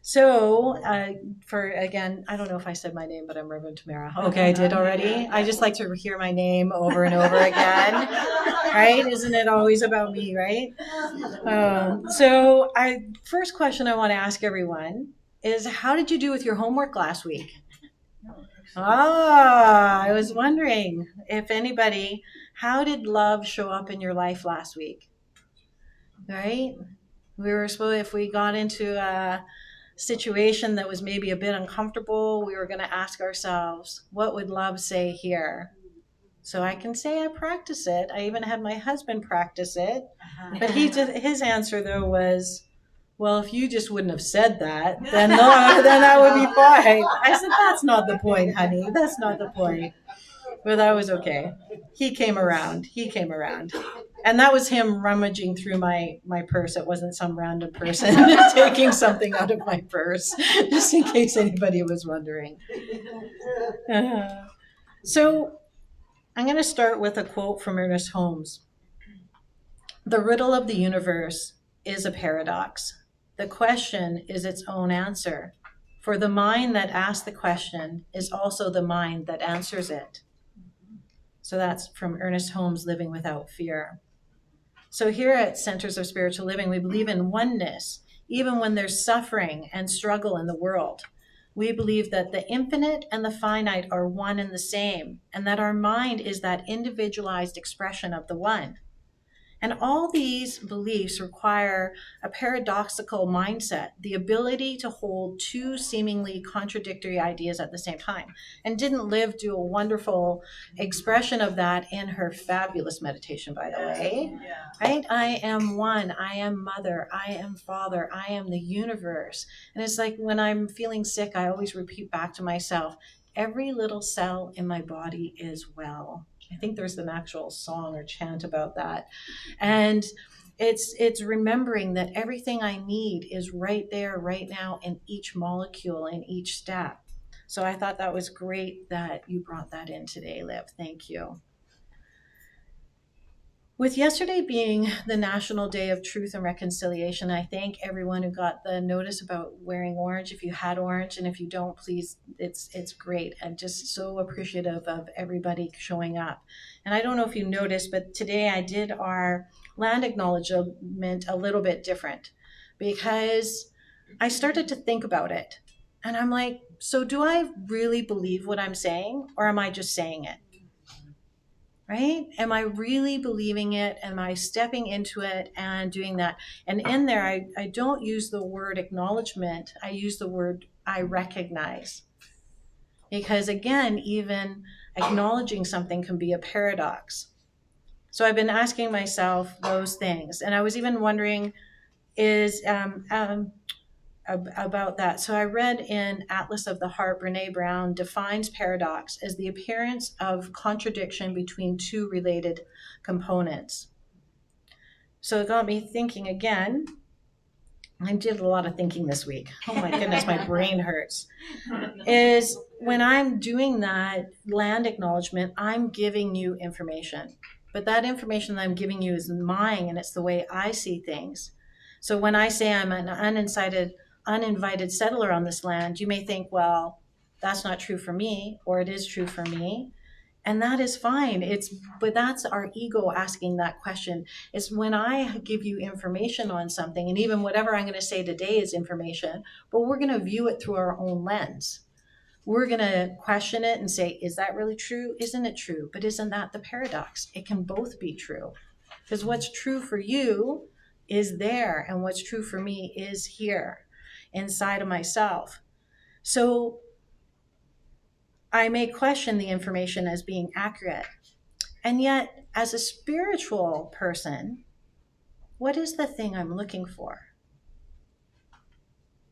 So, again, I don't know if I said my name, but I'm Rev Tamara. Okay, I did already. I just like to hear my name over and over again, right? Isn't it always about me, right? First question I want to ask everyone is, how did you do with your homework last week? I was wondering if anybody, how did love show up in your life last week? Right? We were supposed, if we got into a situation that was maybe a bit uncomfortable, we were going to ask ourselves, what would love say here? So I can say I practice it. I even had my husband practice it. But his answer though was, well, if you just wouldn't have said that, then no, then that would be fine. I said, that's not the point, honey. That's not the point. But that was okay. He came around. And that was him rummaging through my purse. It wasn't some random person taking something out of my purse, just in case anybody was wondering. So I'm going to start with a quote from Ernest Holmes. The riddle of the universe is a paradox. The question is its own answer. For the mind that asks the question is also the mind that answers it. So that's from Ernest Holmes' Living Without Fear. So here at Centers of Spiritual Living, we believe in oneness, even when there's suffering and struggle in the world. We believe that the infinite and the finite are one and the same, and that our mind is that individualized expression of the one. And all these beliefs require a paradoxical mindset, the ability to hold two seemingly contradictory ideas at the same time. And Didn't Live do a wonderful expression of that in her fabulous meditation, by the way. Right? I am one, I am mother, I am father, I am the universe. And it's like when I'm feeling sick, I always repeat back to myself, every little cell in my body is well. I think there's an actual song or chant about that. And it's remembering that everything I need is right there, right now, in each molecule, in each step. So I thought that was great that you brought that in today, Liv. Thank you. With yesterday being the National Day of Truth and Reconciliation, I thank everyone who got the notice about wearing orange. If you had orange, and if you don't, please, it's great. I'm just so appreciative of everybody showing up. And I don't know if you noticed, but today I did our land acknowledgement a little bit different because I started to think about it. And I'm like, so do I really believe what I'm saying, or am I just saying it? Right? Am I really believing it? Am I stepping into it and doing that? And in there, I don't use the word acknowledgement. I use the word I recognize. Because again, even acknowledging something can be a paradox. So I've been asking myself those things. And I was even wondering, about that. So I read in Atlas of the Heart, Brene Brown defines paradox as the appearance of contradiction between two related components. So it got me thinking again. I did a lot of thinking this week. Oh my goodness, my brain hurts. Is when I'm doing that land acknowledgement, I'm giving you information. But that information that I'm giving you is mine, and it's the way I see things. So when I say I'm an uninvited settler on this land, you may think, well, that's not true for me, or it is true for me. And that is fine. But that's our ego asking that question. It's when I give you information on something, and even whatever I'm going to say today is information, but we're going to view it through our own lens. We're going to question it and say, is that really true? Isn't it true? But isn't that the paradox? It can both be true. Because what's true for you is there, and what's true for me is here inside of myself. So I may question the information as being accurate. And yet, as a spiritual person, what is the thing I'm looking for?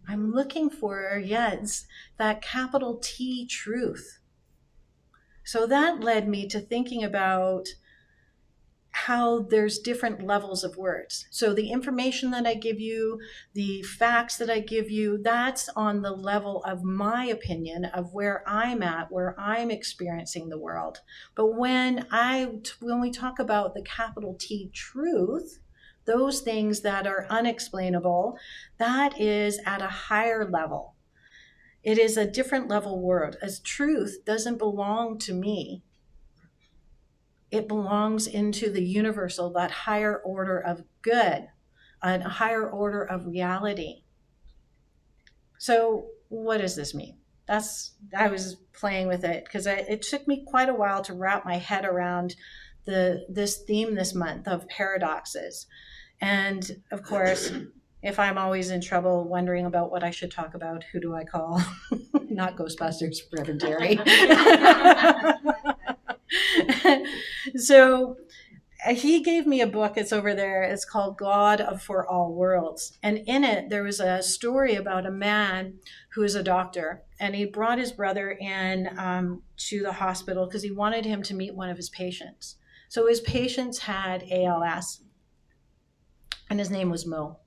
I'm looking for, yes, that capital T truth. So that led me to thinking about how there's different levels of words. So the information that I give you, the facts that I give you, that's on the level of my opinion of where I'm at, where I'm experiencing the world. But when we talk about the capital T truth, those things that are unexplainable, that is at a higher level. It is a different level world. As truth doesn't belong to me. It belongs into the universal, that higher order of good, a higher order of reality. So what does this mean? I was playing with it because it took me quite a while to wrap my head around this theme this month of paradoxes. And of course, if I'm always in trouble wondering about what I should talk about, who do I call? Not Ghostbusters, Rev Terry. So he gave me a book. It's over there. It's called God for All Worlds. And in it, there was a story about a man who is a doctor. And he brought his brother in to the hospital because he wanted him to meet one of his patients. So his patients had ALS, and his name was Mo.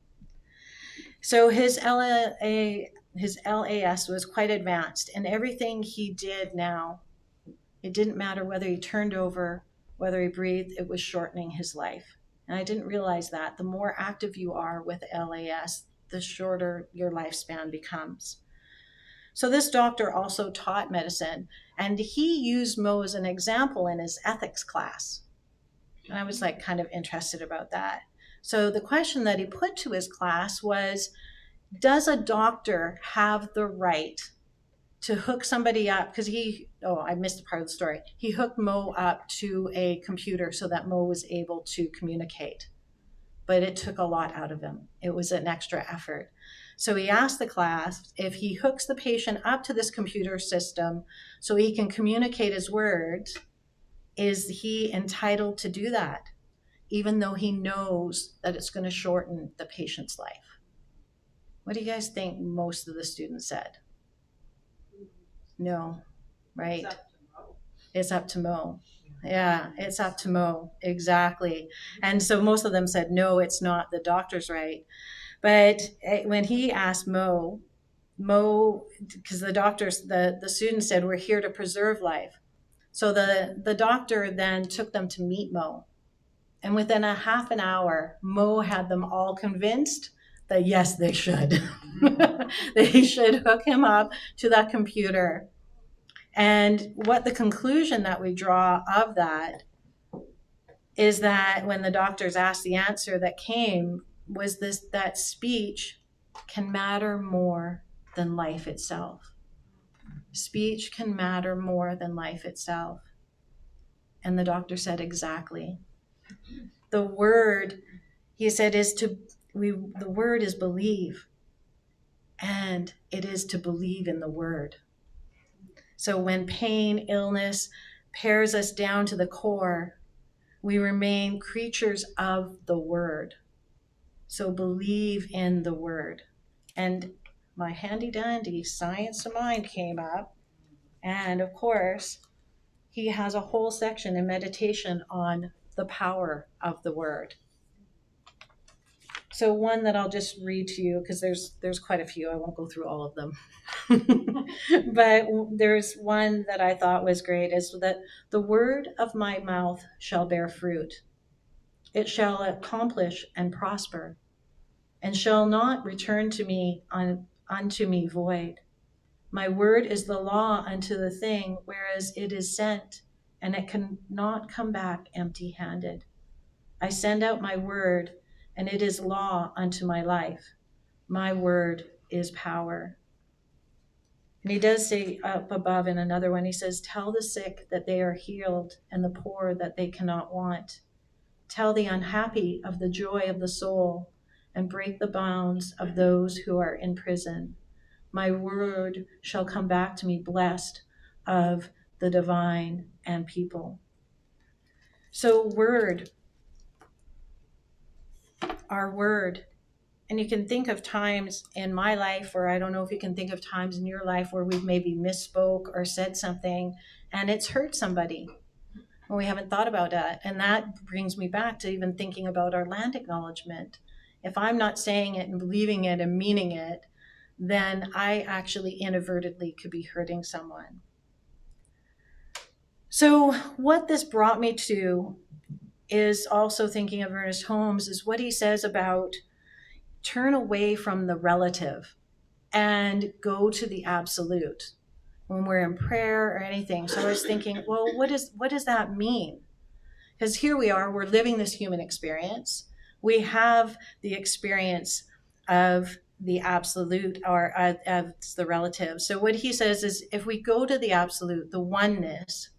So his LAS was quite advanced, and everything he did now, it didn't matter whether he turned over, whether he breathed, it was shortening his life. And I didn't realize that. The more active you are with LAS, the shorter your lifespan becomes. So this doctor also taught medicine, and he used Mo as an example in his ethics class. And I was like kind of interested about that. So the question that he put to his class was, does a doctor have the right to hook somebody up? Because I missed a part of the story. He hooked Mo up to a computer so that Mo was able to communicate. But it took a lot out of him. It was an extra effort. So he asked the class if he hooks the patient up to this computer system so he can communicate his words, is he entitled to do that, even though he knows that it's going to shorten the patient's life? What do you guys think most of the students said? No, right? It's up to Mo. Yeah, it's up to Mo. Exactly. And so most of them said, no, it's not the doctor's right. But when he asked Mo, because the students said, we're here to preserve life. So the doctor then took them to meet Mo. And within a half an hour, Mo had them all convinced that yes, they should. They should hook him up to that computer. And what the conclusion that we draw of that is that when the doctors asked, the answer that came was that speech can matter more than life itself. Speech can matter more than life itself. And the doctor said, exactly. The word, he said, the word is believe. And it is to believe in the word. So when pain, illness pairs us down to the core, we remain creatures of the word. So believe in the word. And my handy dandy Science of Mind came up. And of course, he has a whole section in meditation on the power of the word. So one that I'll just read to you, because there's quite a few. I won't go through all of them. But there's one that I thought was great, is that the word of my mouth shall bear fruit. It shall accomplish and prosper, and shall not return to me unto me void. My word is the law unto the thing whereas it is sent, and it cannot come back empty-handed. I send out my word, and it is law unto my life. My word is power. And he does say up above in another one, he says, tell the sick that they are healed, and the poor that they cannot want. Tell the unhappy of the joy of the soul, and break the bonds of those who are in prison. My word shall come back to me blessed of the divine and people. So word, our word. And you can think of times in my life, or I don't know if you can think of times in your life where we've maybe misspoke or said something and it's hurt somebody. And we haven't thought about that. And that brings me back to even thinking about our land acknowledgement. If I'm not saying it and believing it and meaning it, then I actually inadvertently could be hurting someone. So what this brought me to is also thinking of Ernest Holmes is what he says about turn away from the relative and go to the absolute when we're in prayer or anything. So I was thinking, well, what does that mean? Because here we are, we're living this human experience. We have the experience of the absolute or of the relative. So what he says is if we go to the absolute, the oneness,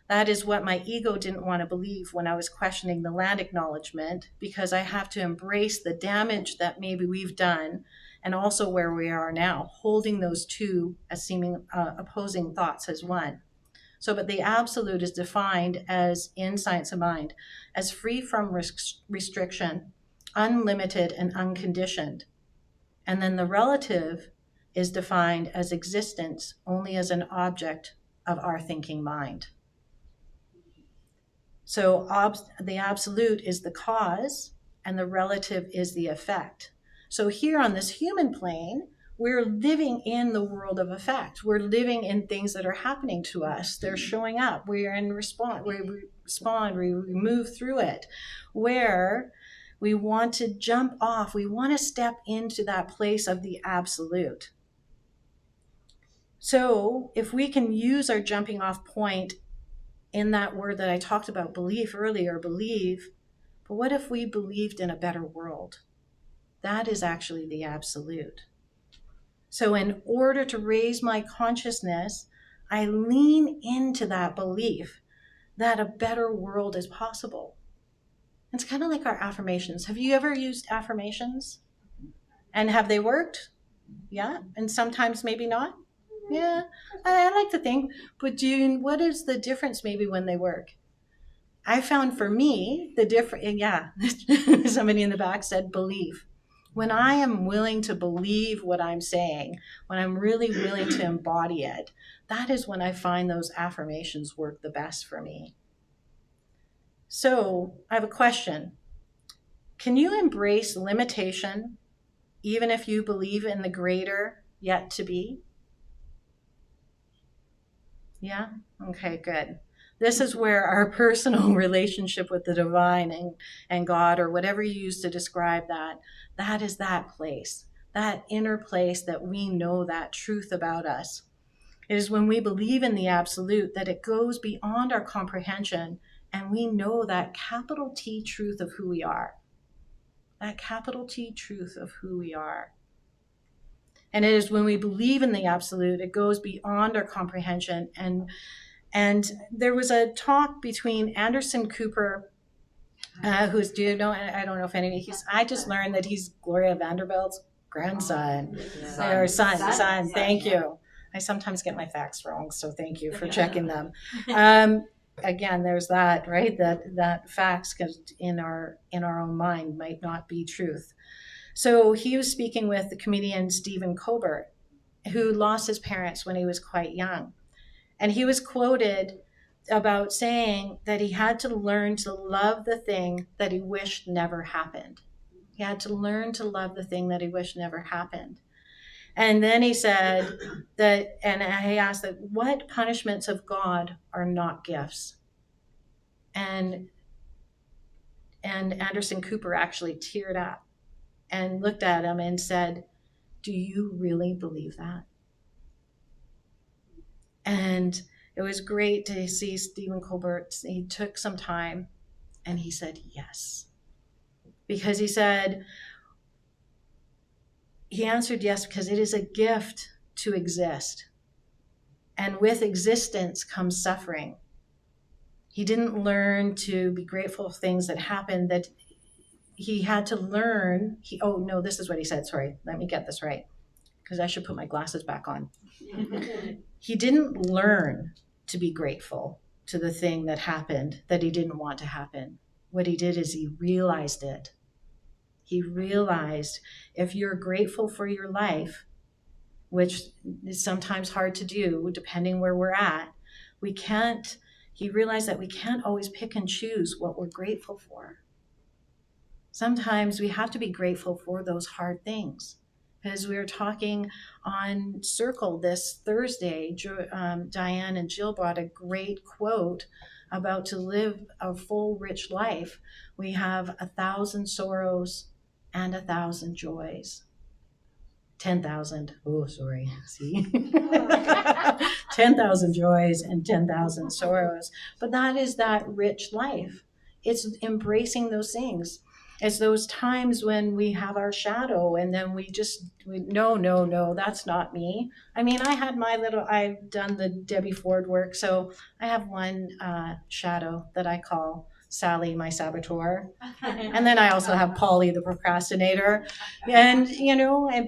that is what my ego didn't want to believe when I was questioning the land acknowledgement, because I have to embrace the damage that maybe we've done and also where we are now, holding those two as seeming opposing thoughts as one. So, but the absolute is defined as, in Science of Mind, as free from restriction, unlimited and unconditioned. And then the relative is defined as existence only as an object of our thinking mind. So the absolute is the cause and the relative is the effect. So here on this human plane, we're living in the world of effect. We're living in things that are happening to us. They're showing up. We're in response. We respond. We move through it. Where we want to jump off. We want to step into that place of the absolute. So if we can use our jumping off point in that word that I talked about, belief earlier, believe, but what if we believed in a better world? That is actually the absolute. So in order to raise my consciousness, I lean into that belief that a better world is possible. It's kind of like our affirmations. Have you ever used affirmations? And have they worked? Yeah. And sometimes maybe not? Yeah. I like to think, but what is the difference maybe when they work? I found for me the different, yeah, somebody in the back said belief. When I am willing to believe what I'm saying, when I'm really willing to embody it, that is when I find those affirmations work the best for me. So I have a question. Can you embrace limitation even if you believe in the greater yet to be? Yeah? Okay, good. This is where our personal relationship with the divine and God, or whatever you use to describe that is that place, that inner place that we know that truth about us. It is when we believe in the absolute that it goes beyond our comprehension and we know that capital T truth of who we are. That capital T truth of who we are. And it is when we believe in the absolute, it goes beyond our comprehension. And there was a talk between Anderson Cooper, who's, do you know, I don't know if any, I just learned that he's Gloria Vanderbilt's grandson, or son, thank you. I sometimes get my facts wrong, so thank you for checking them. Again, there's that, right? That facts in our own mind might not be truth. So he was speaking with the comedian Stephen Colbert, who lost his parents when he was quite young. And he was quoted about saying that he had to learn to love the thing that he wished never happened. He had to learn to love the thing that he wished never happened. And then he said that, and he asked that, what punishments of God are not gifts? And Anderson Cooper actually teared up and looked at him and said, do you really believe that? And it was great to see Stephen Colbert. He took some time and he said yes. Because he said, he answered yes because it is a gift to exist. And with existence comes suffering. He didn't learn to be grateful for things that happened, that he had to learn. Oh, no, this is what he said. Sorry, let me get this right, because I should put my glasses back on. He didn't learn to be grateful to the thing that happened that he didn't want to happen. What he did is he realized it. He realized if you're grateful for your life, which is sometimes hard to do depending where we're at, he realized that we can't always pick and choose what we're grateful for. Sometimes we have to be grateful for those hard things because we were talking on Circle this Thursday. Diane and Jill brought a great quote about to live a full, rich life. We have 1,000 sorrows and 1,000 joys. 10,000. Oh, sorry. See? 10,000 joys and 10,000 sorrows. But that is that rich life. It's embracing those things. It's those times when we have our shadow and then no, that's not me. I mean, I've done the Debbie Ford work, so I have one shadow that I call Sally, my saboteur. And then I also have Polly, the procrastinator. And,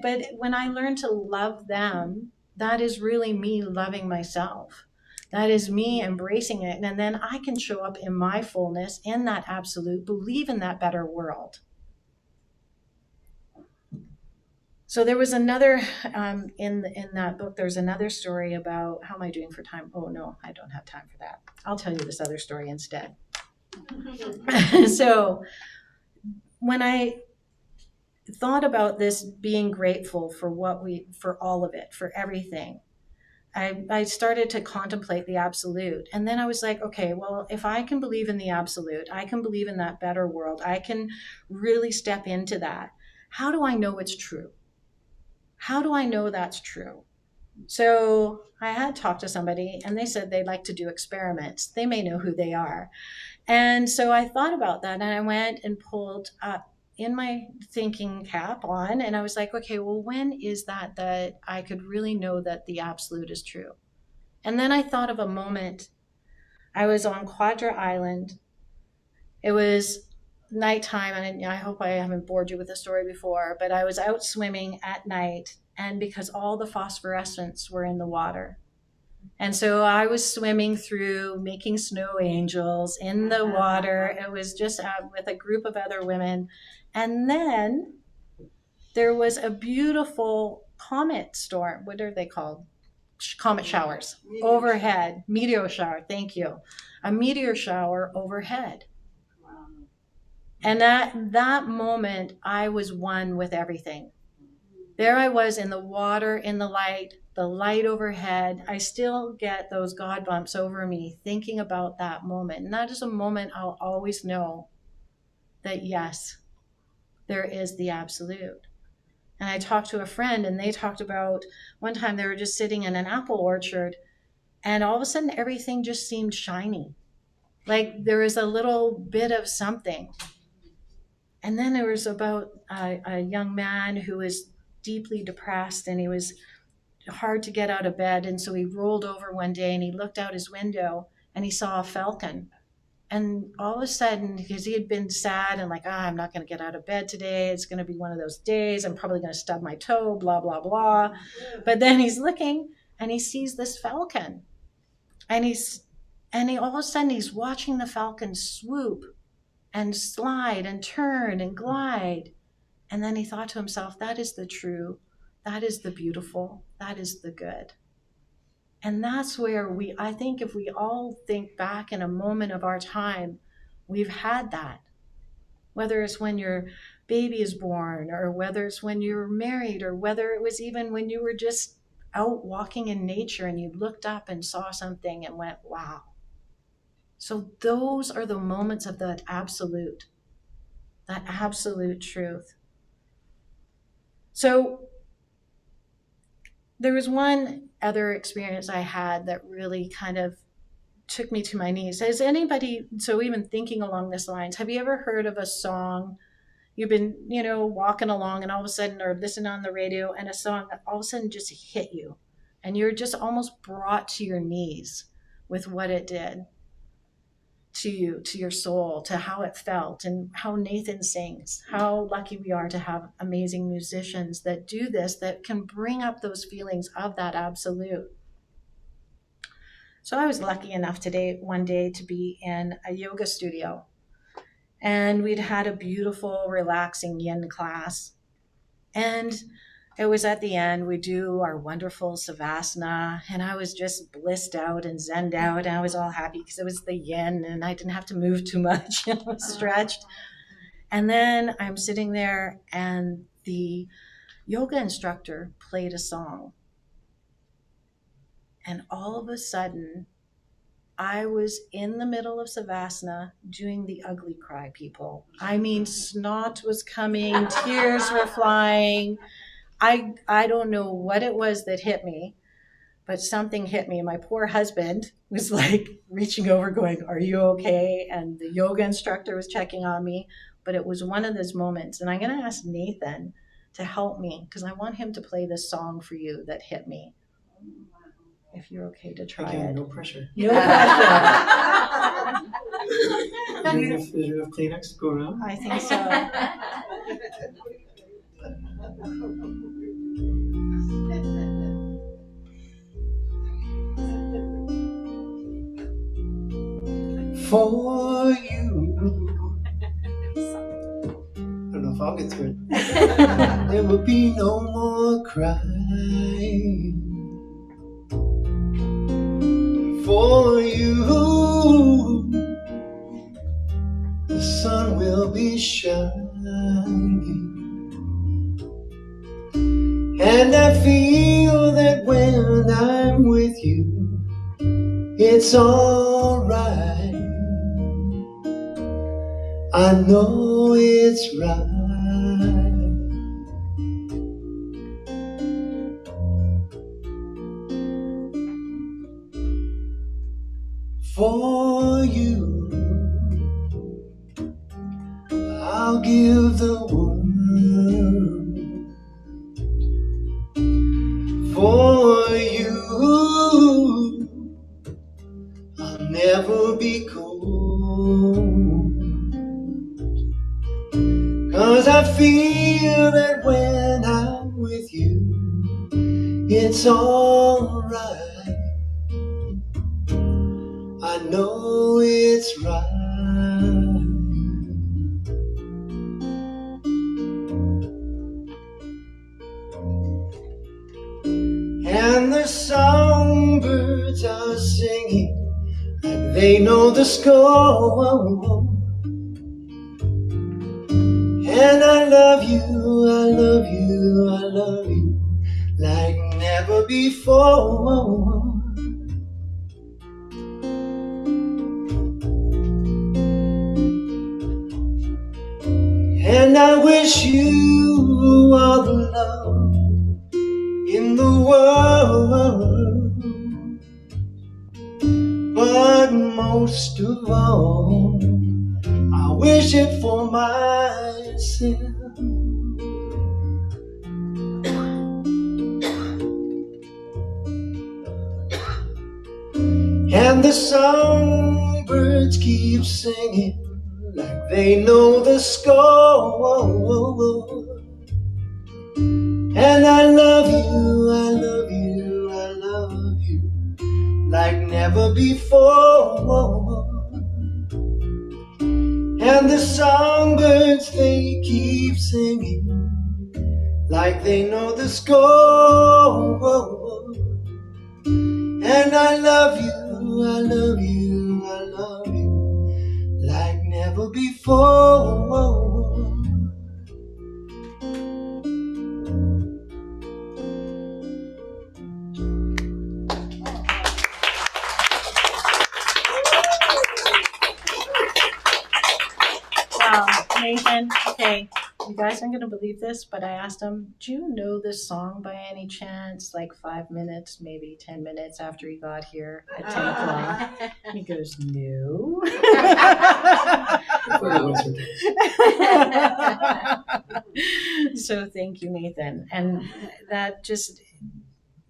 but when I learn to love them, that is really me loving myself. That is me embracing it. And then I can show up in my fullness, in that absolute, believe in that better world. So there was another, in that book, there's another story about, how am I doing for time? Oh, no, I don't have time for that. I'll tell you this other story instead. So when I thought about this, being grateful for for all of it, for everything, I started to contemplate the absolute. And then I was like, okay, well, if I can believe in the absolute, I can believe in that better world, I can really step into that. How do I know it's true? How do I know that's true? So I had talked to somebody and they said they'd like to do experiments. They may know who they are. And so I thought about that, and I went and pulled up in my thinking cap on, and I was like, okay, well, when is that I could really know that the absolute is true? And then I thought of a moment. I was on Quadra Island. It was nighttime, and I hope I haven't bored you with the story before, but I was out swimming at night, and because all the phosphorescents were in the water. And so I was swimming through, making snow angels in the water. It was just with a group of other women. And then there was a beautiful comet storm. What are they called? Comet showers overhead. Meteor shower. Thank you. A meteor shower overhead. Wow. And that moment, I was one with everything. There I was in the water, in the light overhead. I still get those God bumps over me thinking about that moment. And that is a moment I'll always know that, yes, there is the absolute. And I talked to a friend, and they talked about one time they were just sitting in an apple orchard, and all of a sudden everything just seemed shiny. Like there was a little bit of something. And then there was about a young man who was deeply depressed, and he was hard to get out of bed. And so he rolled over one day and he looked out his window and he saw a falcon. And all of a sudden, because he had been sad and like, I'm not going to get out of bed today. It's going to be one of those days. I'm probably going to stub my toe, blah, blah, blah. But then he's looking and he sees this falcon. And he all of a sudden he's watching the falcon swoop and slide and turn and glide. And then he thought to himself, that is the true, that is the beautiful, that is the good. And that's where I think if we all think back in a moment of our time, we've had that. Whether it's when your baby is born, or whether it's when you're married, or whether it was even when you were just out walking in nature and you looked up and saw something and went, wow. So those are the moments of that absolute truth. So there was one other experience I had that really kind of took me to my knees. Has anybody, so even thinking along this lines, have you ever heard of a song? You've been, walking along and all of a sudden, or listening on the radio, and a song that all of a sudden just hit you and you're just almost brought to your knees with what it did to you, to your soul, to how it felt, and how Nathan sings, how lucky we are to have amazing musicians that do this, that can bring up those feelings of that absolute. So I was lucky enough one day to be in a yoga studio, and we'd had a beautiful, relaxing yin class. And it was at the end, we do our wonderful savasana, and I was just blissed out and zenned out, and I was all happy because it was the yin and I didn't have to move too much. I was stretched. And then I'm sitting there, and the yoga instructor played a song. And all of a sudden, I was in the middle of Savasana doing the ugly cry, people. I mean, snot was coming, tears were flying. I don't know what it was that hit me, but something hit me. My poor husband was like reaching over going, "Are you okay?" And the yoga instructor was checking on me. But it was one of those moments. And I'm going to ask Nathan to help me because I want him to play this song for you that hit me. If you're okay to try Again, it. no pressure. No pressure. Is there enough Kleenex to go around? I think so. For you. I don't know if I'll get through it. There will be no more crying. For you, the sun will be shining. And I feel that when I'm with you, it's alright. I know it's right. For you, I'll give the world. For you, I'll never be cold. 'Cause I feel that when I'm with you, it's alright. I know it's right. And the songbirds are singing like they know the score. And I love you, I love you, I love you like never before. And I wish you all the love in the world, but most of all, I wish it for myself. And the songbirds keep singing like they know the score. And I love you, I love you, I love you like never before. And the songbirds, they keep singing like they know the score. And I love you, I love you, I love you like never before. Wow, Nathan, okay, you guys aren't gonna believe this, but I asked him, do you know this song by any chance? Like 5 minutes, maybe 10 minutes after he got here at 10 o'clock. And he goes, no. So thank you, Nathan. And that just,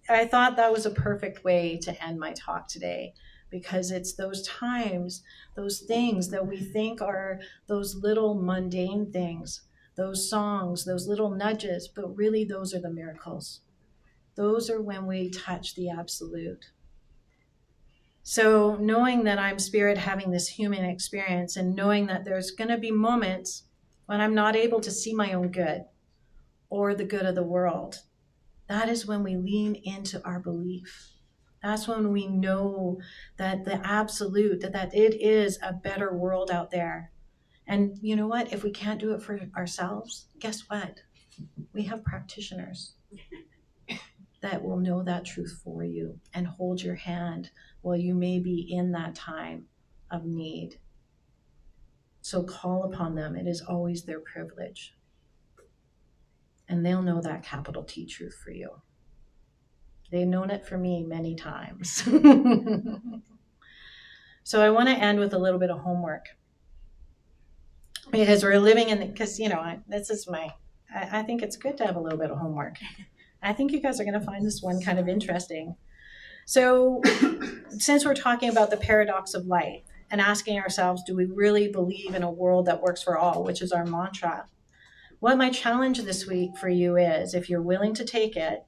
I thought that was a perfect way to end my talk today, because it's those times, those things that we think are those little mundane things, those songs, those little nudges, but really those are the miracles. Those are when we touch the absolute. So knowing that I'm spirit having this human experience, and knowing that there's going to be moments when I'm not able to see my own good or the good of the world, that is when we lean into our belief. That's when we know that the absolute, that it is a better world out there. And you know what? If we can't do it for ourselves, guess what? We have practitioners that will know that truth for you and hold your hand while you may be in that time of need. So call upon them. It is always their privilege. And they'll know that capital T truth for you. They've known it for me many times. So I want to end with a little bit of homework. Because we're living in, because, this is I think it's good to have a little bit of homework. I think you guys are going to find this one kind of interesting. So since we're talking about the paradox of life and asking ourselves, do we really believe in a world that works for all, which is our mantra? What my challenge this week for you is, if you're willing to take it,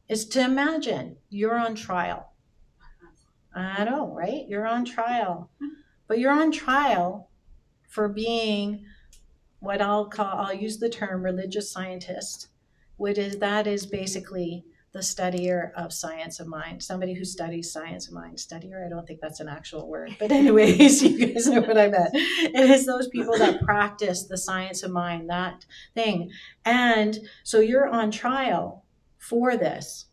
is to imagine you're on trial. I know, right? You're on trial. But you're on trial for being what I'll use the term religious scientist, that is basically the studier of science of mind, somebody who studies science of mind. Studier, I don't think that's an actual word, but anyways, you guys know what I meant. It is those people that practice the science of mind, that thing. And so you're on trial for this.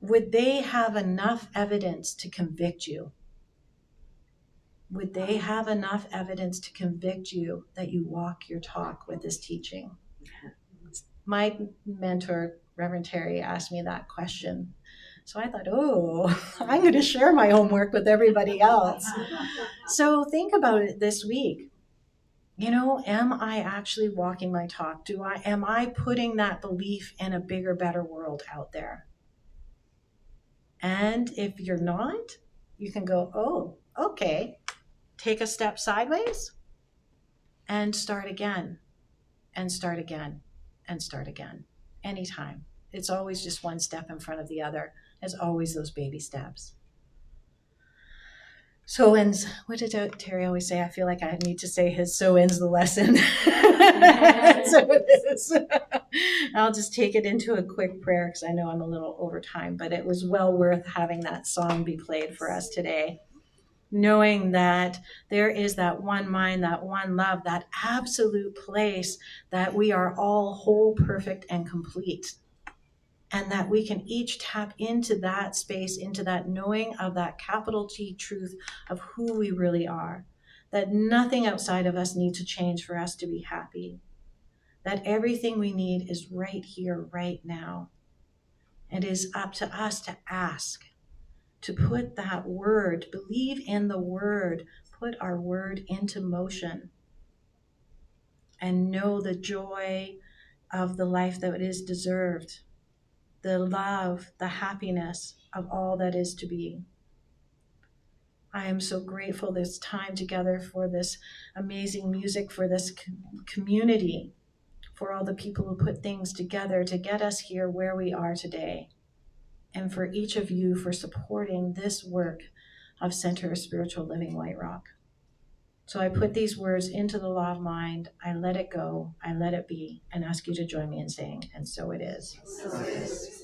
Would they have enough evidence to convict you? Would they have enough evidence to convict you that you walk your talk with this teaching? My mentor, Reverend Terry, asked me that question. So I thought, I'm going to share my homework with everybody else. So think about it this week. Am I actually walking my talk? Am I putting that belief in a bigger, better world out there? And if you're not, you can go, okay. Take a step sideways and start again and start again and start again. Anytime. It's always just one step in front of the other. It's always those baby steps. So ends, what did Terry always say? I feel like I need to say his so ends the lesson. So it is. I'll just take it into a quick prayer because I know I'm a little over time, but it was well worth having that song be played for us today. Knowing that there is that one mind, that one love, that absolute place that we are all whole, perfect, and complete. And that we can each tap into that space, into that knowing of that capital T truth of who we really are. That nothing outside of us needs to change for us to be happy. That everything we need is right here, right now. It is up to us to ask, to put that word, believe in the word, put our word into motion, and know the joy of the life that is deserved, the love, the happiness of all that is to be. I am so grateful this time together for this amazing music, for this community, for all the people who put things together to get us here where we are today. And for each of you for supporting this work of Center of Spiritual Living White Rock. So I put these words into the law of mind. I let it go. I let it be, and ask you to join me in saying, and so it is. So it is.